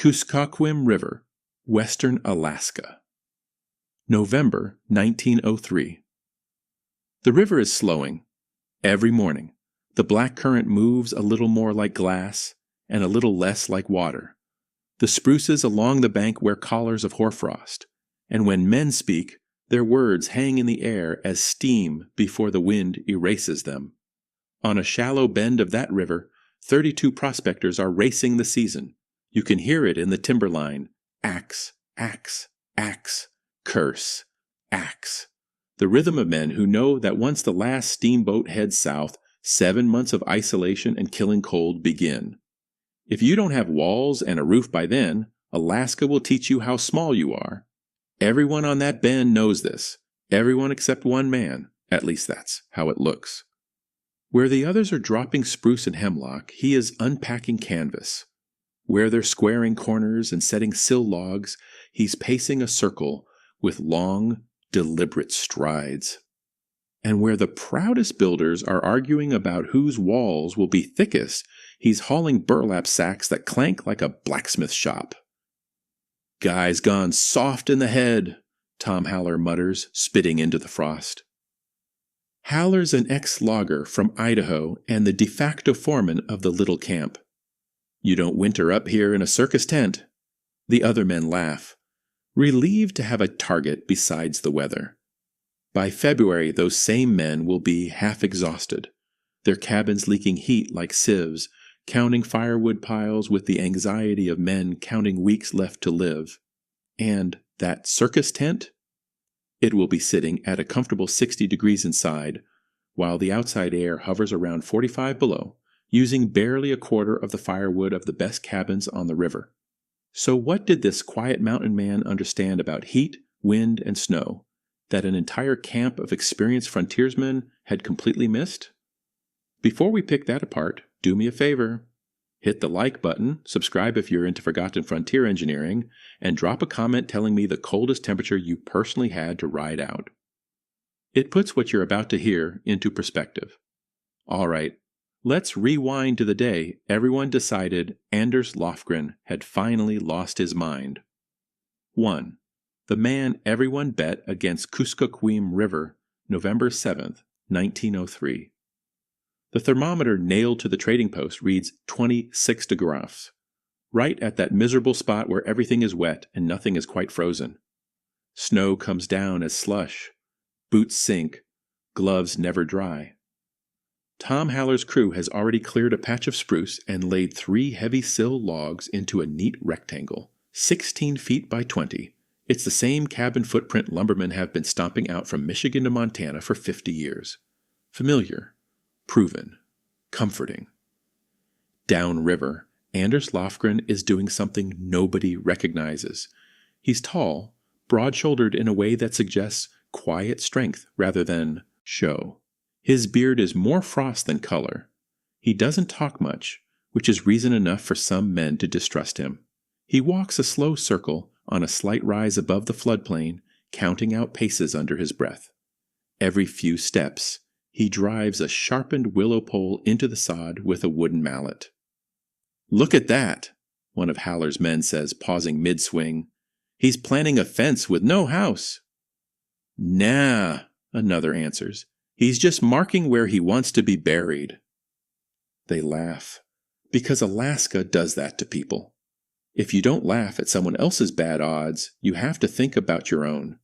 Kuskokwim River, western Alaska. November 1903. The river is slowing. Every morning, the black current moves a little more like glass and a little less like water. The spruces along the bank wear collars of hoarfrost, and when men speak, their words hang in the air as steam before the wind erases them. On a shallow bend of that river, 32 prospectors are racing the season. You can hear it in the timberline. Axe, axe, axe, curse, axe. The rhythm of men who know that once the last steamboat heads south, 7 months of isolation and killing cold begin. If you don't have walls and a roof by then, Alaska will teach you how small you are. Everyone on that bend knows this. Everyone except one man. At least that's how it looks. Where the others are dropping spruce and hemlock, he is unpacking canvas. Where they're squaring corners and setting sill logs, he's pacing a circle with long, deliberate strides. And where the proudest builders are arguing about whose walls will be thickest, he's hauling burlap sacks that clank like a blacksmith shop. "Guy's gone soft in the head," Tom Haller mutters, spitting into the frost. Haller's an ex-logger from Idaho and the de facto foreman of the little camp. "You don't winter up here in a circus tent." The other men laugh, relieved to have a target besides the weather. By February, those same men will be half exhausted, their cabins leaking heat like sieves, counting firewood piles with the anxiety of men counting weeks left to live. And that circus tent? It will be sitting at a comfortable 60 degrees inside, while the outside air hovers around 45 below, using barely a quarter of the firewood of the best cabins on the river. So what did this quiet mountain man understand about heat, wind, and snow that an entire camp of experienced frontiersmen had completely missed? Before we pick that apart, do me a favor. Hit the like button, subscribe if you're into Forgotten Frontier Engineering, and drop a comment telling me the coldest temperature you personally had to ride out. It puts what you're about to hear into perspective. All right, let's rewind to the day everyone decided Anders Lofgren had finally lost his mind. 1. The man everyone bet against Kuskokwim River, November 7th, 1903. The thermometer nailed to the trading post reads 26 degrees, right at that miserable spot where everything is wet and nothing is quite frozen. Snow comes down as slush. Boots sink. Gloves never dry. Tom Haller's crew has already cleared a patch of spruce and laid 3 heavy sill logs into a neat rectangle, 16 feet by 20. It's the same cabin footprint lumbermen have been stomping out from Michigan to Montana for 50 years. Familiar. Proven. Comforting. Downriver, Anders Lofgren is doing something nobody recognizes. He's tall, broad-shouldered in a way that suggests quiet strength rather than show. His beard is more frost than color. He doesn't talk much, which is reason enough for some men to distrust him. He walks a slow circle on a slight rise above the floodplain, counting out paces under his breath. Every few steps, he drives a sharpened willow pole into the sod with a wooden mallet. "Look at that," one of Haller's men says, pausing mid-swing. "He's planting a fence with no house." "Nah," another answers. "He's just marking where he wants to be buried." They laugh, because Alaska does that to people. If you don't laugh at someone else's bad odds, you have to think about your own.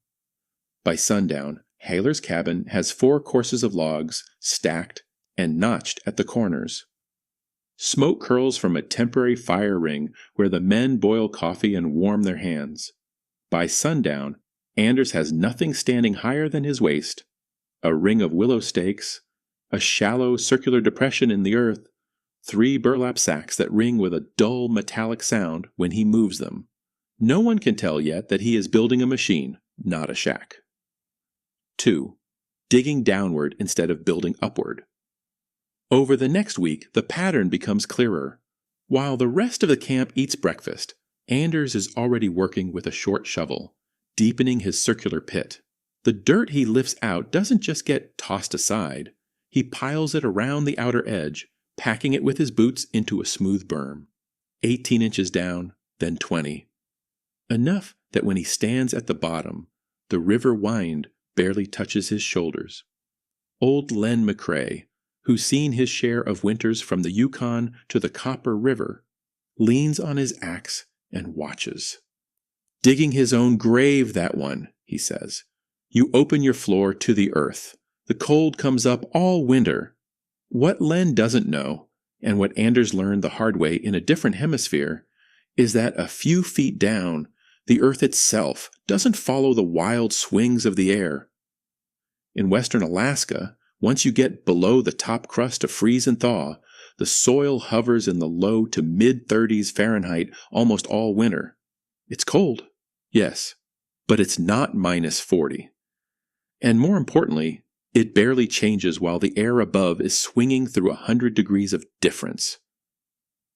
By sundown, Haller's cabin has 4 courses of logs, stacked and notched at the corners. Smoke curls from a temporary fire ring where the men boil coffee and warm their hands. By sundown, Anders has nothing standing higher than his waist, a ring of willow stakes, a shallow circular depression in the earth, 3 burlap sacks that ring with a dull metallic sound when he moves them. No one can tell yet that he is building a machine, not a shack. 2. Digging downward instead of building upward. Over the next week, the pattern becomes clearer. While the rest of the camp eats breakfast, Anders is already working with a short shovel, deepening his circular pit. The dirt he lifts out doesn't just get tossed aside. He piles it around the outer edge, packing it with his boots into a smooth berm. 18 inches down, then 20. Enough that when he stands at the bottom, the river wind barely touches his shoulders. Old Len McCrae, who's seen his share of winters from the Yukon to the Copper River, leans on his axe and watches. "Digging his own grave, that one," he says. "You open your floor to the earth. The cold comes up all winter." What Len doesn't know, and what Anders learned the hard way in a different hemisphere, is that a few feet down, the earth itself doesn't follow the wild swings of the air. In western Alaska, once you get below the top crust to freeze and thaw, the soil hovers in the low to mid-30s Fahrenheit almost all winter. It's cold, yes, but it's not minus 40. And more importantly, it barely changes while the air above is swinging through 100 degrees of difference.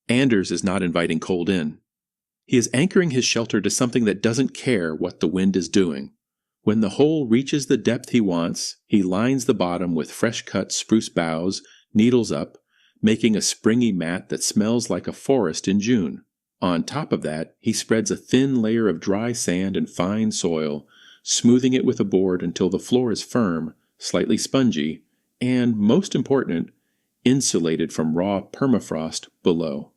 Anders is not inviting cold in. He is anchoring his shelter to something that doesn't care what the wind is doing. When the hole reaches the depth he wants, he lines the bottom with fresh-cut spruce boughs, needles up, making a springy mat that smells like a forest in June. On top of that, he spreads a thin layer of dry sand and fine soil, smoothing it with a board until the floor is firm, slightly spongy, and, most important, insulated from raw permafrost below.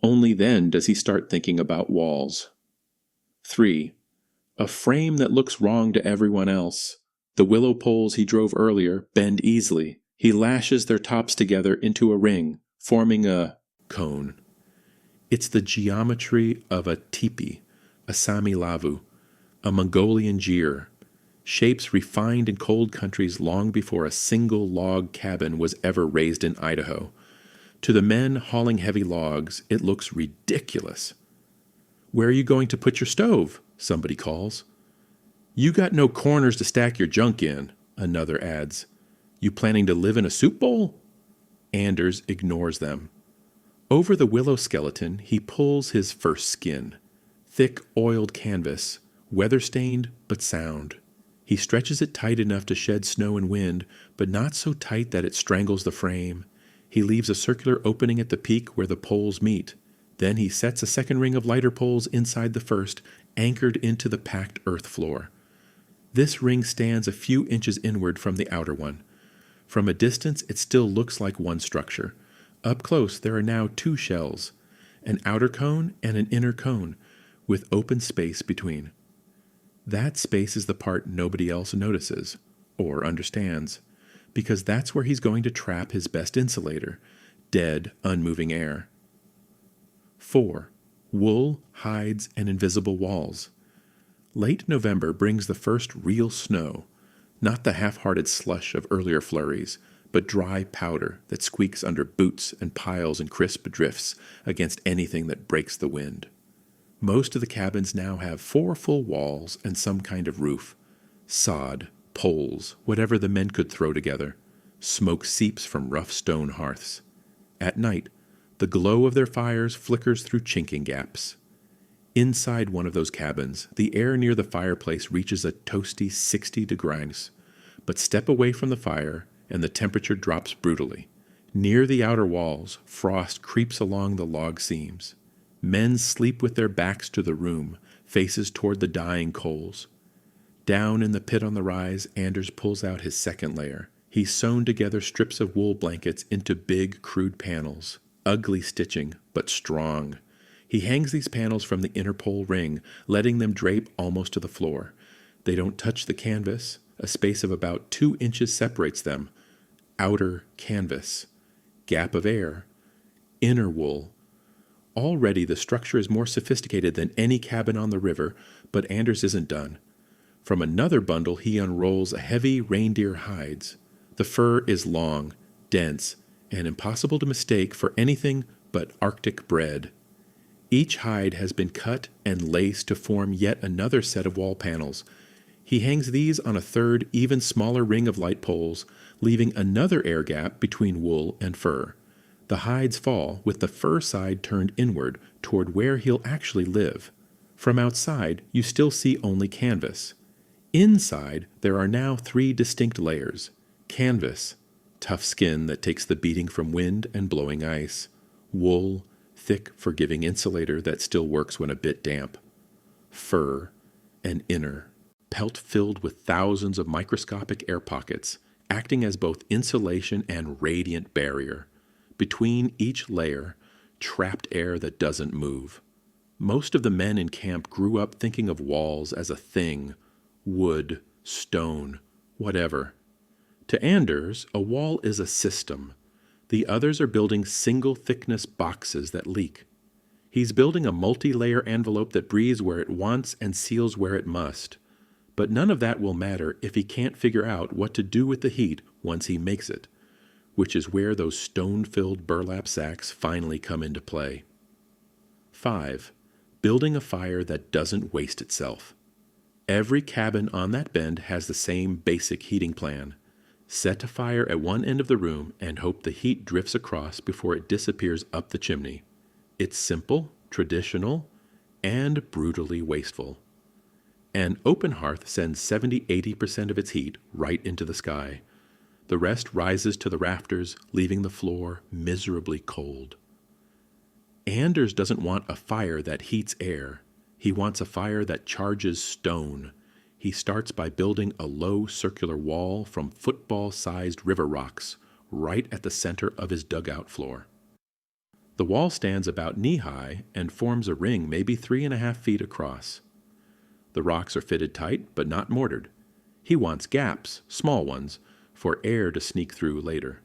Only then does he start thinking about walls. 3. A frame that looks wrong to everyone else. The willow poles he drove earlier bend easily. He lashes their tops together into a ring, forming a cone. It's the geometry of a teepee, a Sami lavu, a Mongolian jeer, shapes refined in cold countries long before a single log cabin was ever raised in Idaho. To the men hauling heavy logs, it looks ridiculous. "Where are you going to put your stove?" somebody calls. "You got no corners to stack your junk in," another adds. "You planning to live in a soup bowl?" Anders ignores them. Over the willow skeleton, he pulls his first skin. Thick, oiled canvas, weather-stained but sound. He stretches it tight enough to shed snow and wind, but not so tight that it strangles the frame. He leaves a circular opening at the peak where the poles meet. Then he sets a second ring of lighter poles inside the first, anchored into the packed earth floor. This ring stands a few inches inward from the outer one. From a distance, it still looks like one structure. Up close, there are now two shells, an outer cone and an inner cone, with open space between. That space is the part nobody else notices, or understands, because that's where he's going to trap his best insulator, dead, unmoving air. 4. Wool, hides, and invisible walls. Late November brings the first real snow, not the half-hearted slush of earlier flurries, but dry powder that squeaks under boots and piles and crisp drifts against anything that breaks the wind. Most of the cabins now have 4 full walls and some kind of roof. Sod, poles, whatever the men could throw together. Smoke seeps from rough stone hearths. At night, the glow of their fires flickers through chinking gaps. Inside one of those cabins, the air near the fireplace reaches a toasty 60 degrees, but step away from the fire and the temperature drops brutally. Near the outer walls, frost creeps along the log seams. Men sleep with their backs to the room, faces toward the dying coals. Down in the pit on the rise, Anders pulls out his second layer. He's sewn together strips of wool blankets into big, crude panels. Ugly stitching, but strong. He hangs these panels from the inner pole ring, letting them drape almost to the floor. They don't touch the canvas. A space of about 2 inches separates them. Outer canvas. Gap of air. Inner wool. Already the structure is more sophisticated than any cabin on the river, but Anders isn't done. From another bundle he unrolls a heavy reindeer hides. The fur is long, dense, and impossible to mistake for anything but Arctic bread. Each hide has been cut and laced to form yet another set of wall panels. He hangs these on a third, even smaller ring of light poles, leaving another air gap between wool and fur. The hides fall, with the fur side turned inward toward where he'll actually live. From outside, you still see only canvas. Inside, there are now 3 distinct layers. Canvas, tough skin that takes the beating from wind and blowing ice. Wool, thick, forgiving insulator that still works when a bit damp. Fur, and inner, pelt filled with thousands of microscopic air pockets, acting as both insulation and radiant barrier. Between each layer, trapped air that doesn't move. Most of the men in camp grew up thinking of walls as a thing, wood, stone, whatever. To Anders, a wall is a system. The others are building single-thickness boxes that leak. He's building a multi-layer envelope that breathes where it wants and seals where it must. But none of that will matter if he can't figure out what to do with the heat once he makes it, which is where those stone-filled burlap sacks finally come into play. 5. Building a fire that doesn't waste itself. Every cabin on that bend has the same basic heating plan. Set a fire at one end of the room and hope the heat drifts across before it disappears up the chimney. It's simple, traditional, and brutally wasteful. An open hearth sends 70-80% of its heat right into the sky. The rest rises to the rafters, leaving the floor miserably cold. Anders doesn't want a fire that heats air. He wants a fire that charges stone. He starts by building a low circular wall from football-sized river rocks right at the center of his dugout floor. The wall stands about knee-high and forms a ring maybe 3.5 feet across. The rocks are fitted tight but not mortared. He wants gaps, small ones, for air to sneak through later.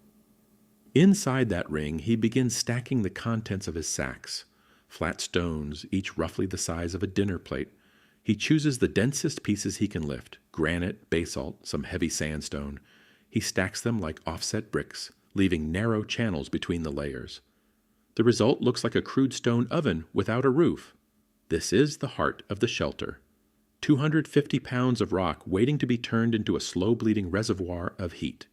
Inside that ring, he begins stacking the contents of his sacks, flat stones, each roughly the size of a dinner plate. He chooses the densest pieces he can lift, granite, basalt, some heavy sandstone. He stacks them like offset bricks, leaving narrow channels between the layers. The result looks like a crude stone oven without a roof. This is the heart of the shelter. 250 pounds of rock waiting to be turned into a slow-bleeding reservoir of heat.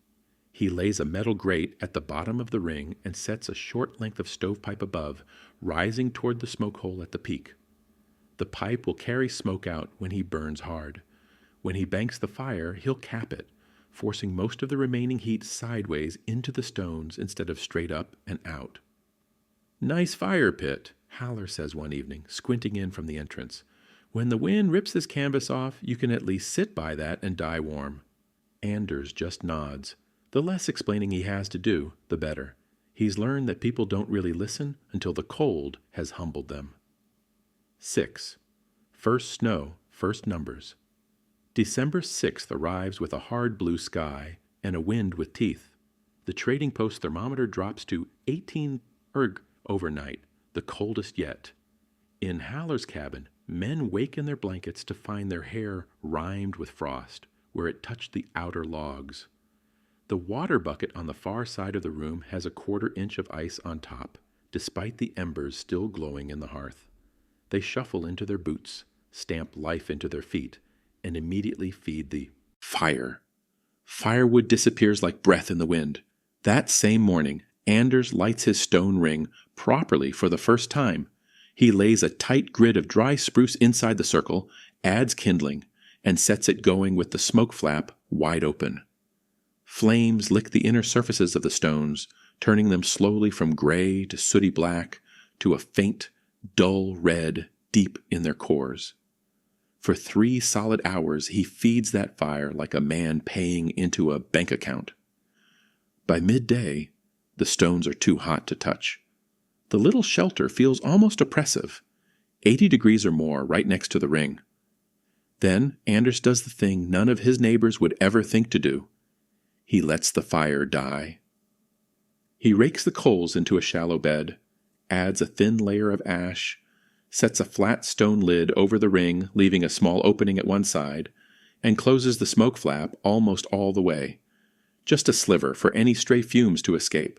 He lays a metal grate at the bottom of the ring and sets a short length of stovepipe above, rising toward the smoke hole at the peak. The pipe will carry smoke out when he burns hard. When he banks the fire, he'll cap it, forcing most of the remaining heat sideways into the stones instead of straight up and out. "Nice fire pit," Haller says one evening, squinting in from the entrance. "When the wind rips this canvas off, you can at least sit by that and die warm." Anders just nods. The less explaining he has to do, the better. He's learned that people don't really listen until the cold has humbled them. 6. First snow, first numbers. December 6th arrives with a hard blue sky and a wind with teeth. The trading post thermometer drops to 18 erg overnight, the coldest yet. In Haller's cabin, men wake in their blankets to find their hair rimed with frost, where it touched the outer logs. The water bucket on the far side of the room has a 1/4 inch of ice on top, despite the embers still glowing in the hearth. They shuffle into their boots, stamp life into their feet, and immediately feed the fire. Firewood disappears like breath in the wind. That same morning, Anders lights his stone ring properly for the first time. He lays a tight grid of dry spruce inside the circle, adds kindling, and sets it going with the smoke flap wide open. Flames lick the inner surfaces of the stones, turning them slowly from gray to sooty black to a faint, dull red deep in their cores. For 3 solid hours, he feeds that fire like a man paying into a bank account. By midday, the stones are too hot to touch. The little shelter feels almost oppressive, 80 degrees or more right next to the ring. Then Anders does the thing none of his neighbors would ever think to do. He lets the fire die. He rakes the coals into a shallow bed, adds a thin layer of ash, sets a flat stone lid over the ring, leaving a small opening at one side, and closes the smoke flap almost all the way. Just a sliver for any stray fumes to escape.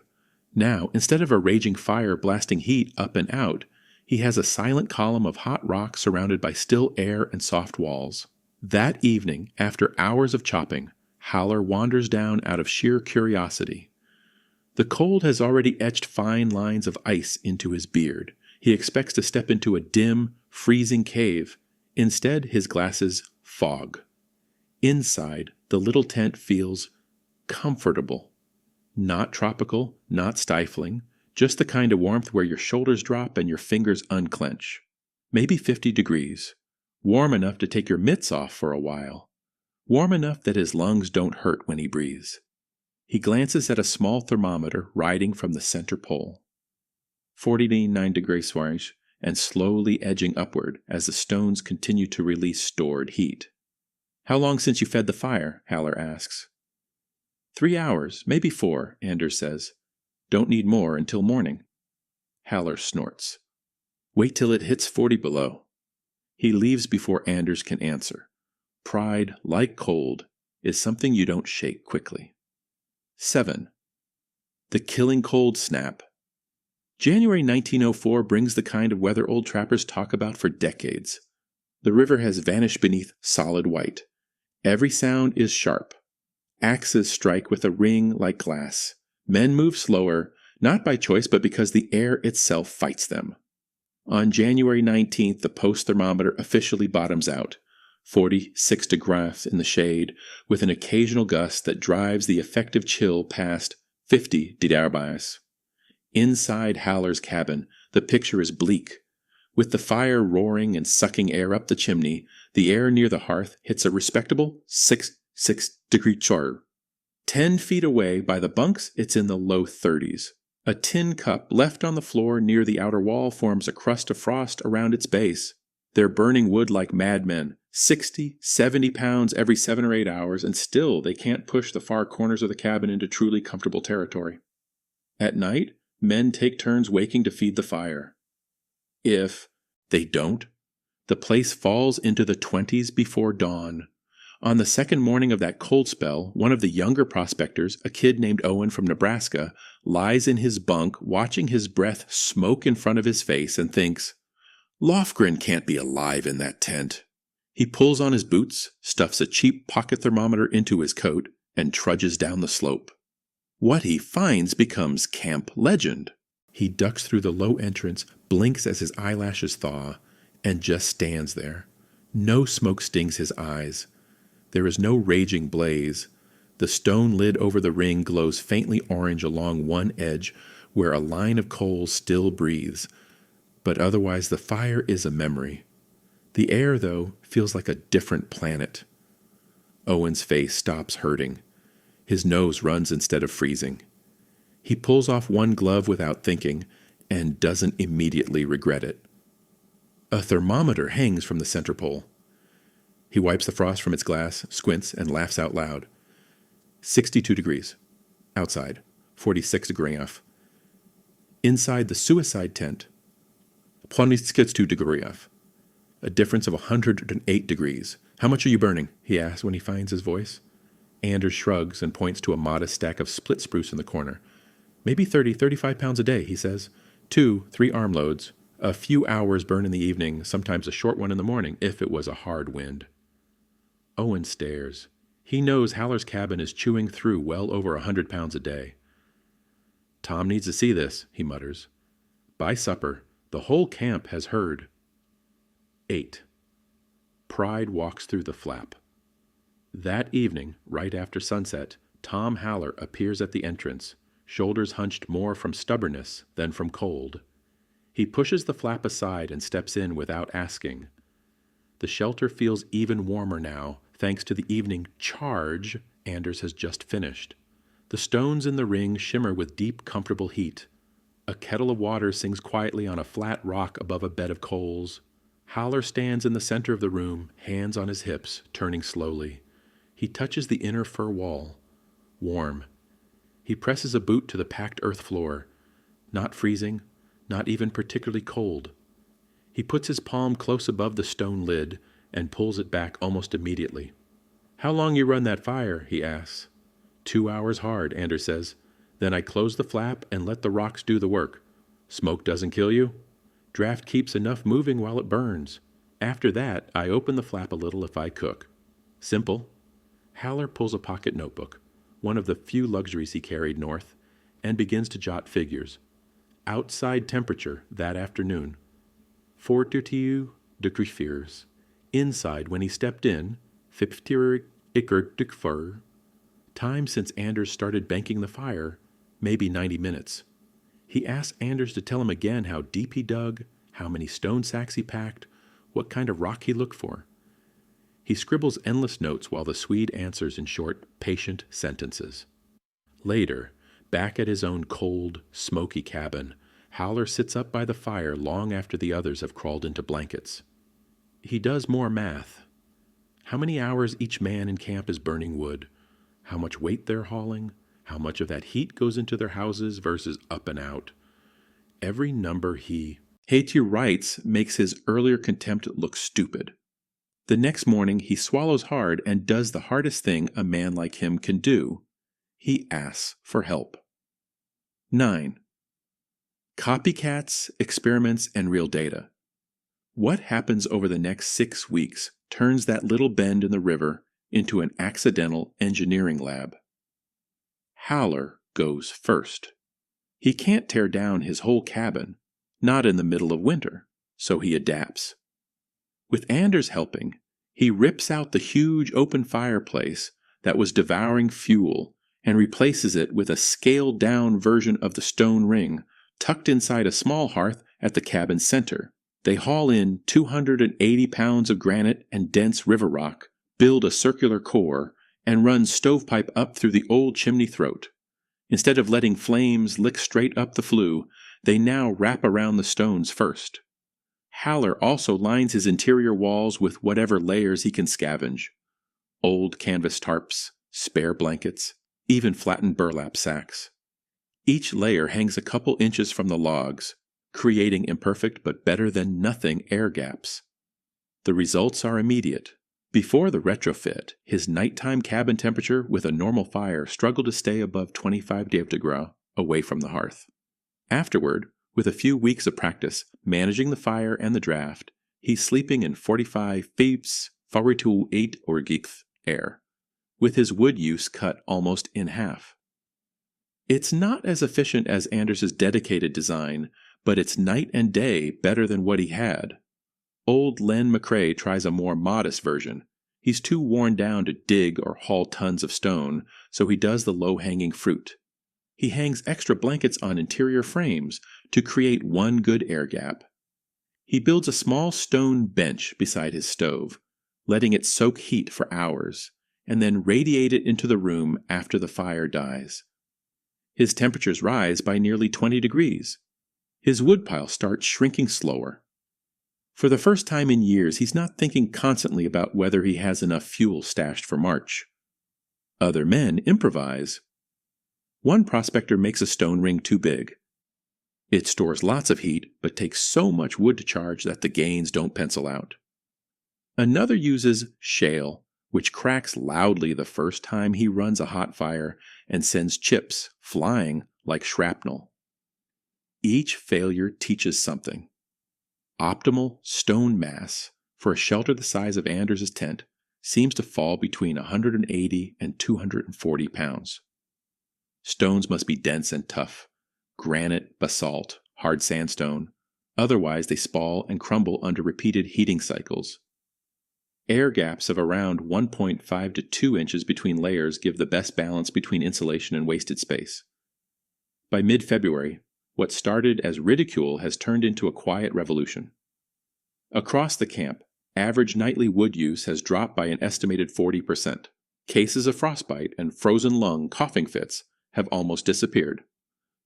Now, instead of a raging fire blasting heat up and out, he has a silent column of hot rock surrounded by still air and soft walls. That evening, after hours of chopping, Haller wanders down out of sheer curiosity. The cold has already etched fine lines of ice into his beard. He expects to step into a dim, freezing cave. Instead, his glasses fog. Inside, the little tent feels comfortable. Not tropical, not stifling, Just the kind of warmth where your shoulders drop and your fingers unclench. Maybe 50 degrees. Warm enough to take your mitts off for a while. Warm enough that his lungs don't hurt when he breathes. He glances at a small thermometer riding from the center pole. 49 degrees Fahrenheit, and slowly edging upward as the stones continue to release stored heat. How long since you fed the fire? Haller asks. 3 hours, maybe 4, Anders says. Don't need more until morning. Haller snorts. Wait till it hits 40 below. He leaves before Anders can answer. Pride, like cold, is something you don't shake quickly. 7. The killing cold snap. January 1904 brings the kind of weather old trappers talk about for decades. The river has vanished beneath solid white. Every sound is sharp. Axes strike with a ring like glass. Men move slower, not by choice but because the air itself fights them. On January 19th, the post thermometer officially bottoms out, 46 degrees in the shade, with an occasional gust that drives the effective chill past 50 degrees. Inside Haller's cabin, the picture is bleak. With the fire roaring and sucking air up the chimney, the air near the hearth hits a respectable 6 degree char. 10 feet away by the bunks, it's in the low 30s. A tin cup left on the floor near the outer wall forms a crust of frost around its base. They're burning wood like madmen, 60, 70 pounds every 7 or 8 hours, and still they can't push the far corners of the cabin into truly comfortable territory. At night, men take turns waking to feed the fire. If they don't, the place falls into the 20s before dawn. On the second morning of that cold spell, one of the younger prospectors, a kid named Owen from Nebraska, lies in his bunk watching his breath smoke in front of his face and thinks, Lofgren can't be alive in that tent. He pulls on his boots, stuffs a cheap pocket thermometer into his coat, and trudges down the slope. What he finds becomes camp legend. He ducks through the low entrance, blinks as his eyelashes thaw, and just stands there. No smoke stings his eyes. There is no raging blaze. The stone lid over the ring glows faintly orange along one edge, where a line of coals still breathes. But otherwise the fire is a memory. The air, though, feels like a different planet. Owen's face stops hurting. His nose runs instead of freezing. He pulls off one glove without thinking, and doesn't immediately regret it. A thermometer hangs from the center pole. He wipes the frost from its glass, squints, and laughs out loud. 62 degrees. Outside. 46 degrees. Inside the suicide tent. 22 degrees. A difference of 108 degrees. How much are you burning? He asks when he finds his voice. Anders shrugs and points to a modest stack of split spruce in the corner. Maybe 35 pounds a day, he says. 2-3 armloads. A few hours burn in the evening, sometimes a short one in the morning, if it was a hard wind. Owen stares. He knows Haller's cabin is chewing through well over 100 pounds a day. Tom needs to see this, he mutters. By supper, the whole camp has heard. 8. Pride walks through the flap. That evening, right after sunset, Tom Haller appears at the entrance, shoulders hunched more from stubbornness than from cold. He pushes the flap aside and steps in without asking. The shelter feels even warmer now, thanks to the evening charge Anders has just finished. The stones in the ring shimmer with deep, comfortable heat. A kettle of water sings quietly on a flat rock above a bed of coals. Haller stands in the center of the room, hands on his hips, turning slowly. He touches the inner fur wall. Warm. He presses a boot to the packed earth floor. Not freezing, not even particularly cold. He puts his palm close above the stone lid and pulls it back almost immediately. How long you run that fire? He asks. 2 hours hard, Anders says. Then I close the flap and let the rocks do the work. Smoke doesn't kill you. Draft keeps enough moving while it burns. After that, I open the flap a little if I cook. Simple. Haller pulls a pocket notebook, one of the few luxuries he carried north, and begins to jot figures. Outside temperature that afternoon, 42 degrees. Inside, when he stepped in, 50 degrees. Time since Anders started banking the fire, maybe 90 minutes. He asks Anders to tell him again how deep he dug, how many stone sacks he packed, what kind of rock he looked for. He scribbles endless notes while the Swede answers in short, patient sentences. Later, back at his own cold, smoky cabin, Howler sits up by the fire long after the others have crawled into blankets. He does more math. How many hours each man in camp is burning wood, how much weight they're hauling, how much of that heat goes into their houses versus up and out. Every number he writes makes his earlier contempt look stupid. The next morning he swallows hard and does the hardest thing a man like him can do. He asks for help. 9. Copycats, experiments, and real data. What happens over the next 6 weeks turns that little bend in the river into an accidental engineering lab. Howler goes first. He can't tear down his whole cabin, not in the middle of winter, so he adapts. With Anders helping, he rips out the huge open fireplace that was devouring fuel and replaces it with a scaled-down version of the stone ring tucked inside a small hearth at the cabin's center. They haul in 280 pounds of granite and dense river rock, build a circular core, and run stovepipe up through the old chimney throat. Instead of letting flames lick straight up the flue, they now wrap around the stones first. Howler also lines his interior walls with whatever layers he can scavenge. Old canvas tarps, spare blankets, even flattened burlap sacks. Each layer hangs a couple inches from the logs, creating imperfect but better than nothing air gaps. The results are immediate. Before the retrofit, his nighttime cabin temperature with a normal fire struggled to stay above 25 degrees away from the hearth. Afterward, with a few weeks of practice managing the fire and the draft, he's sleeping in 45 feet, 48 orgix air, with his wood use cut almost in half. It's not as efficient as Anders's dedicated design, but it's night and day better than what he had. Old Len McCrae tries a more modest version. He's too worn down to dig or haul tons of stone, so he does the low-hanging fruit. He hangs extra blankets on interior frames to create one good air gap. He builds a small stone bench beside his stove, letting it soak heat for hours, and then radiate it into the room after the fire dies. His temperatures rise by nearly 20 degrees. His woodpile starts shrinking slower. For the first time in years, he's not thinking constantly about whether he has enough fuel stashed for March. Other men improvise. One prospector makes a stone ring too big. It stores lots of heat, but takes so much wood to charge that the gains don't pencil out. Another uses shale, which cracks loudly the first time he runs a hot fire and sends chips flying like shrapnel. Each failure teaches something. Optimal stone mass for a shelter the size of Anders's tent seems to fall between 180 and 240 pounds. Stones must be dense and tough, granite, basalt, hard sandstone, otherwise they spall and crumble under repeated heating cycles. Air gaps of around 1.5 to 2 inches between layers give the best balance between insulation and wasted space. By mid-February, what started as ridicule has turned into a quiet revolution. Across the camp, average nightly wood use has dropped by an estimated 40%. Cases of frostbite and frozen lung coughing fits have almost disappeared.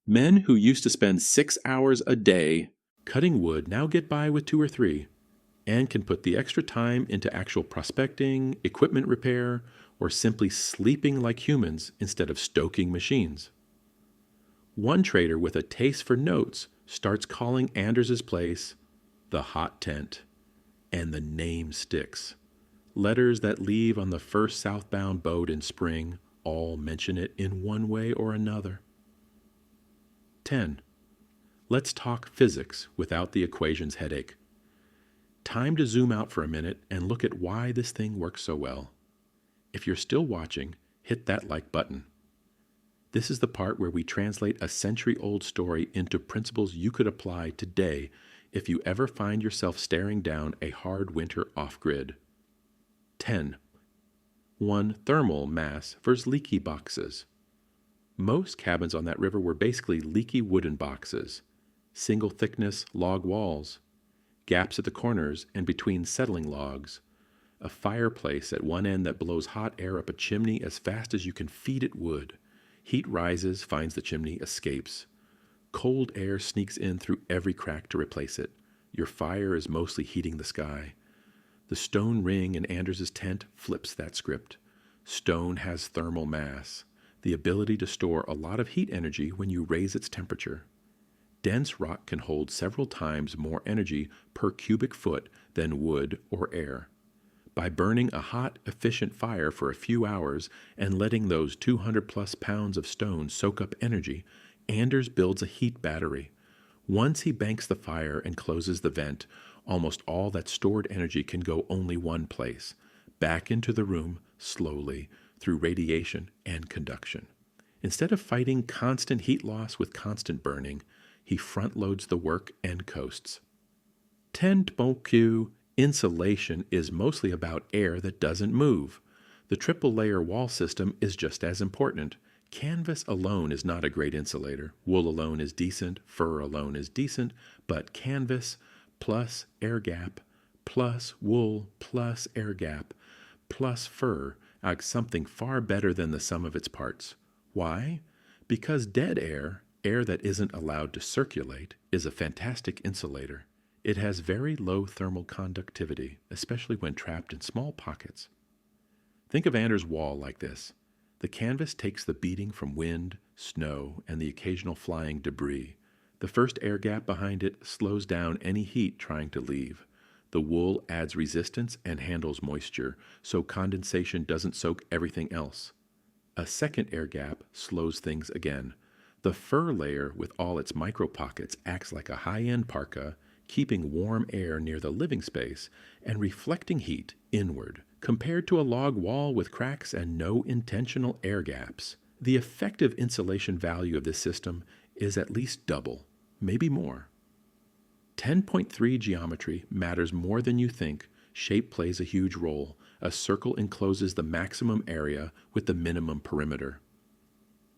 Men who used to spend 6 hours a day cutting wood now get by with 2 or 3, and can put the extra time into actual prospecting, equipment repair, or simply sleeping like humans instead of stoking machines. One trader with a taste for notes starts calling Anders's place the Hot Tent, and the name sticks. Letters that leave on the first southbound boat in spring all mention it in one way or another. 10. Let's talk physics without the equations headache. Time to zoom out for a minute and look at why this thing works so well. If you're still watching, hit that like button. This is the part where we translate a century-old story into principles you could apply today if you ever find yourself staring down a hard winter off-grid. 10. 1. Thermal mass versus leaky boxes. Most cabins on that river were basically leaky wooden boxes, single thickness log walls, gaps at the corners and between settling logs, a fireplace at one end that blows hot air up a chimney as fast as you can feed it wood. Heat rises, finds the chimney, escapes. Cold air sneaks in through every crack to replace it. Your fire is mostly heating the sky. The stone ring in Anders' tent flips that script. Stone has thermal mass, the ability to store a lot of heat energy when you raise its temperature. Dense rock can hold several times more energy per cubic foot than wood or air. By burning a hot, efficient fire for a few hours and letting those 200-plus pounds of stone soak up energy, Anders builds a heat battery. Once he banks the fire and closes the vent, almost all that stored energy can go only one place, back into the room slowly through radiation and conduction. Instead of fighting constant heat loss with constant burning, he front-loads the work and coasts. Tenpokyu insulation is mostly about air that doesn't move. The triple-layer wall system is just as important. Canvas alone is not a great insulator. Wool alone is decent, fur alone is decent, but canvas plus air gap plus wool plus air gap plus fur are something far better than the sum of its parts. Why? Because dead air, air that isn't allowed to circulate, is a fantastic insulator. It has very low thermal conductivity, especially when trapped in small pockets. Think of Anders' wall like this. The canvas takes the beating from wind, snow, and the occasional flying debris. The first air gap behind it slows down any heat trying to leave. The wool adds resistance and handles moisture, so condensation doesn't soak everything else. A second air gap slows things again. The fur layer, with all its micro pockets, acts like a high-end parka, keeping warm air near the living space and reflecting heat inward, compared to a log wall with cracks and no intentional air gaps. The effective insulation value of this system is at least double, maybe more. 10.3 geometry matters more than you think. Shape plays a huge role. A circle encloses the maximum area with the minimum perimeter.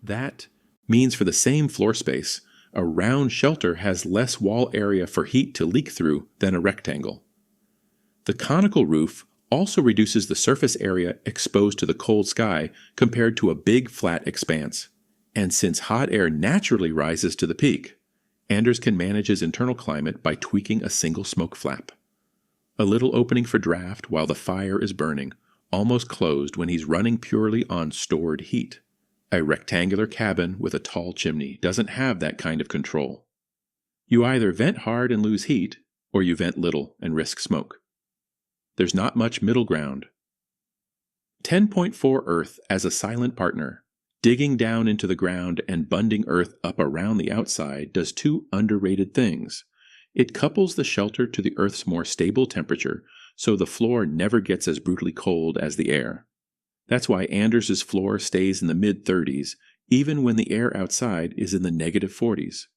That means for the same floor space, a round shelter has less wall area for heat to leak through than a rectangle. The conical roof also reduces the surface area exposed to the cold sky compared to a big flat expanse. And since hot air naturally rises to the peak, Anders can manage his internal climate by tweaking a single smoke flap. A little opening for draft while the fire is burning, almost closed when he's running purely on stored heat. A rectangular cabin with a tall chimney doesn't have that kind of control. You either vent hard and lose heat, or you vent little and risk smoke. There's not much middle ground. 10.4 Earth as a silent partner, digging down into the ground and bunding earth up around the outside, does two underrated things. It couples the shelter to the Earth's more stable temperature, so the floor never gets as brutally cold as the air. That's why Anders' floor stays in the mid-30s, even when the air outside is in the -40s.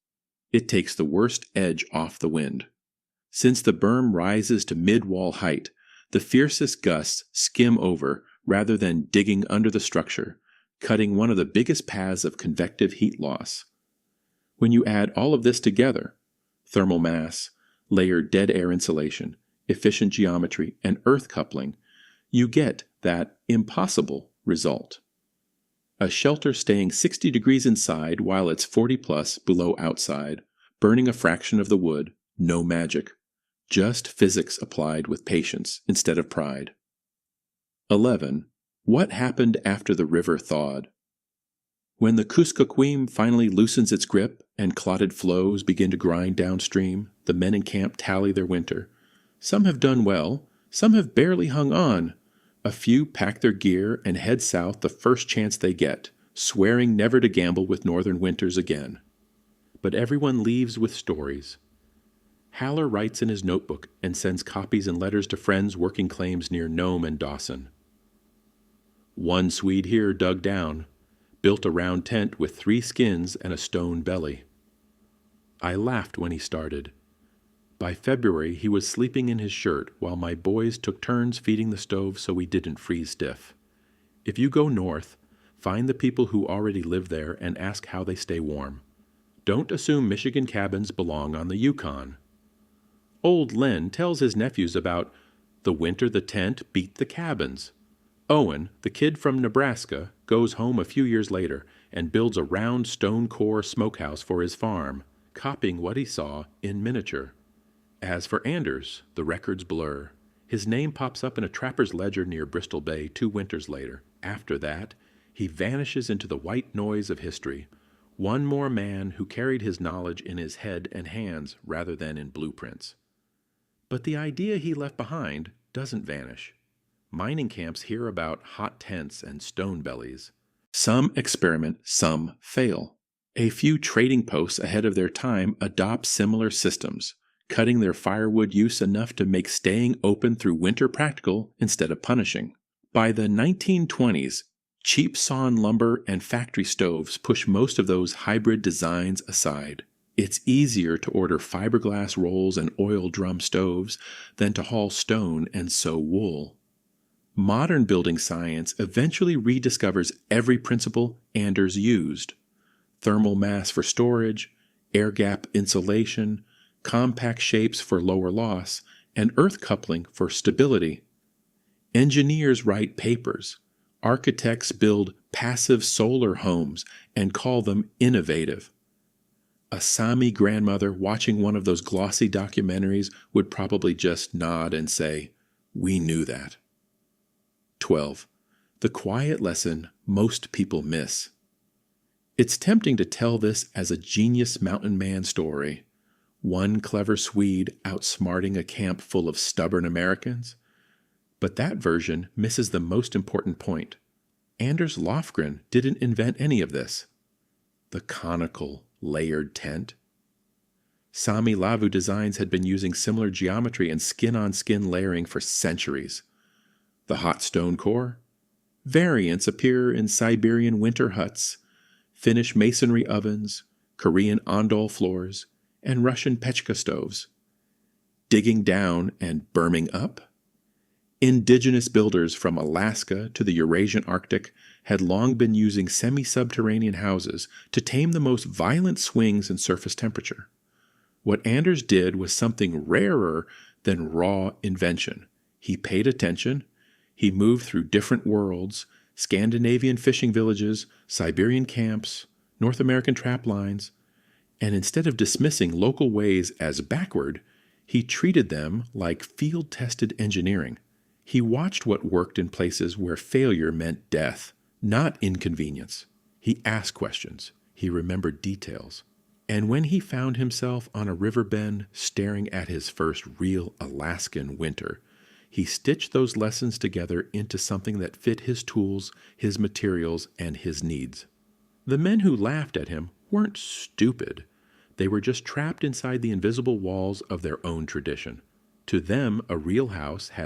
It takes the worst edge off the wind. Since the berm rises to mid-wall height, the fiercest gusts skim over rather than digging under the structure, cutting one of the biggest paths of convective heat loss. When you add all of this together, thermal mass, layered dead air insulation, efficient geometry, and earth coupling, you get that impossible result. A shelter staying 60 degrees inside while it's 40+ below outside, burning a fraction of the wood, no magic. Just physics applied with patience instead of pride. 11. What happened after the river thawed? When the Kuskokwim finally loosens its grip and clotted flows begin to grind downstream, the men in camp tally their winter. Some have done well, some have barely hung on. A few pack their gear and head south the first chance they get, swearing never to gamble with northern winters again. But everyone leaves with stories. Haller writes in his notebook and sends copies and letters to friends working claims near Nome and Dawson. One Swede here dug down, built a round tent with 3 skins and a stone belly. I laughed when he started. By February, he was sleeping in his shirt while my boys took turns feeding the stove so we didn't freeze stiff. If you go north, Find the people who already live there and ask how they stay warm. Don't assume Michigan cabins belong on the Yukon. Old Len tells his nephews about the winter the tent beat the cabins. Owen, the kid from Nebraska, goes home a few years later and builds a round stone core smokehouse for his farm, copying what he saw in miniature. As for Anders, the records blur. His name pops up in a trapper's ledger near Bristol Bay 2 winters later. After that, he vanishes into the white noise of history. One more man who carried his knowledge in his head and hands rather than in blueprints. But the idea he left behind doesn't vanish. Mining camps hear about hot tents and stone bellies. Some experiment, some fail. A few trading posts ahead of their time adopt similar systems, cutting their firewood use enough to make staying open through winter practical instead of punishing. By the 1920s, cheap sawn lumber and factory stoves push most of those hybrid designs aside. It's easier to order fiberglass rolls and oil drum stoves than to haul stone and sew wool. Modern building science eventually rediscovers every principle Anders used: thermal mass for storage, air gap insulation, compact shapes for lower loss, and earth coupling for stability. Engineers write papers. Architects build passive solar homes and call them innovative. A Sami grandmother watching one of those glossy documentaries would probably just nod and say, "We knew that." 12. The quiet lesson most people miss. It's tempting to tell this as a genius mountain man story. One clever Swede outsmarting a camp full of stubborn Americans. But that version misses the most important point. Anders Lofgren didn't invent any of this. The conical, layered tent. Sami Lavu designs had been using similar geometry and skin-on-skin layering for centuries. The hot stone core? Variants appear in Siberian winter huts, Finnish masonry ovens, Korean ondol floors, and Russian pechka stoves. Digging down and berming up? Indigenous builders from Alaska to the Eurasian Arctic had long been using semi-subterranean houses to tame the most violent swings in surface temperature. What Anders did was something rarer than raw invention. He paid attention. He moved through different worlds, Scandinavian fishing villages, Siberian camps, North American trap lines, and instead of dismissing local ways as backward, he treated them like field-tested engineering. He watched what worked in places where failure meant death, not inconvenience. He asked questions. He remembered details. And when he found himself on a river bend staring at his first real Alaskan winter, he stitched those lessons together into something that fit his tools, his materials, and his needs. The men who laughed at him weren't stupid. They were just trapped inside the invisible walls of their own tradition. To them, a real house had